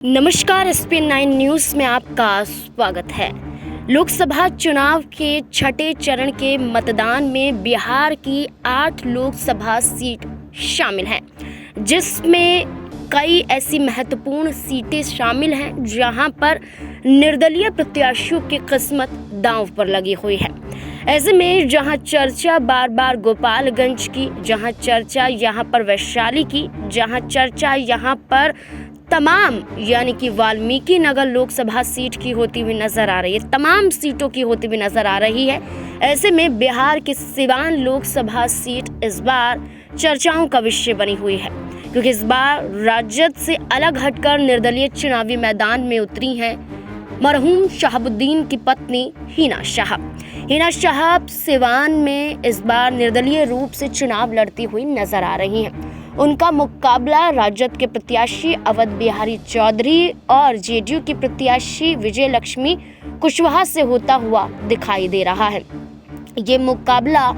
नमस्कार, SP9 news में आपका स्वागत है। लोकसभा चुनाव के छठे चरण के मतदान में बिहार की 8 लोकसभा सीट शामिल हैं, जिसमें कई ऐसी महत्वपूर्ण सीटें शामिल हैं जहां पर निर्दलीय प्रत्याशियों की किस्मत दांव पर लगी हुई है। ऐसे में जहां चर्चा बार बार गोपालगंज की, जहां चर्चा यहां पर वैशाली की, जहां चर्चा यहां पर तमाम यानी कि वाल्मीकि नगर लोकसभा सीट की होती हुई नजर आ रही है, तमाम सीटों की होती हुई नजर आ रही है। ऐसे में बिहार की सिवान लोकसभा सीट इस बार चर्चाओं का विषय बनी हुई है, क्योंकि इस बार राजद से अलग हटकर निर्दलीय चुनावी मैदान में उतरी हैं मरहूम शहाबुद्दीन की पत्नी हिना शाहब। हिना शाहब सिवान में इस बार निर्दलीय रूप से चुनाव लड़ती हुई नजर आ रही हैं। उनका मुकाबला राजद के प्रत्याशी अवध बिहारी चौधरी और जेडीयू की प्रत्याशी विजय लक्ष्मी कुशवाहा से होता हुआ दिखाई दे रहा है। ये मुकाबला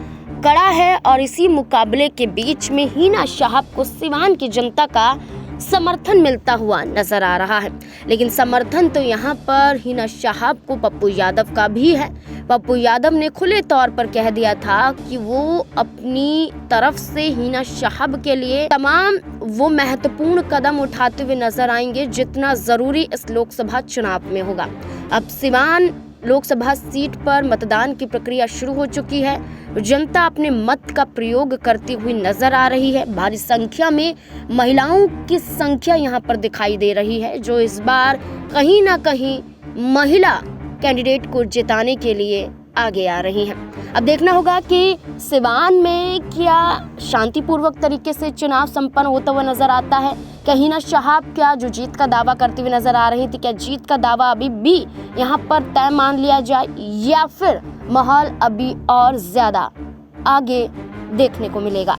कड़ा है और इसी मुकाबले के बीच में हिना शाहब को सिवान की जनता का समर्थन मिलता हुआ नजर आ रहा है। लेकिन समर्थन तो यहाँ पर हिना शाहब को पप्पू यादव का भी है। पप्पू यादव ने खुले तौर पर कह दिया था कि वो अपनी तरफ से हिना शाहब के लिए तमाम वो महत्वपूर्ण कदम उठाते हुए नजर आएंगे जितना जरूरी इस लोकसभा चुनाव में होगा। अब सिवान लोकसभा सीट पर मतदान की प्रक्रिया शुरू हो चुकी है। जनता अपने मत का प्रयोग करती हुई नजर आ रही है। भारी संख्या में महिलाओं की संख्या यहाँ पर दिखाई दे रही है, जो इस बार कहीं ना कहीं महिला कैंडिडेट को जिताने के लिए आगे आ रही हैं। अब देखना होगा कि सिवान में क्या शांतिपूर्वक तरीके से चुनाव संपन्न होता हुआ नजर आता है। क्या हिना शाहब क्या जो जीत का दावा करते हुए नजर आ रही थी, क्या जीत का दावा अभी भी यहाँ पर तय मान लिया जाए या फिर माहौल अभी और ज्यादा आगे देखने को मिलेगा।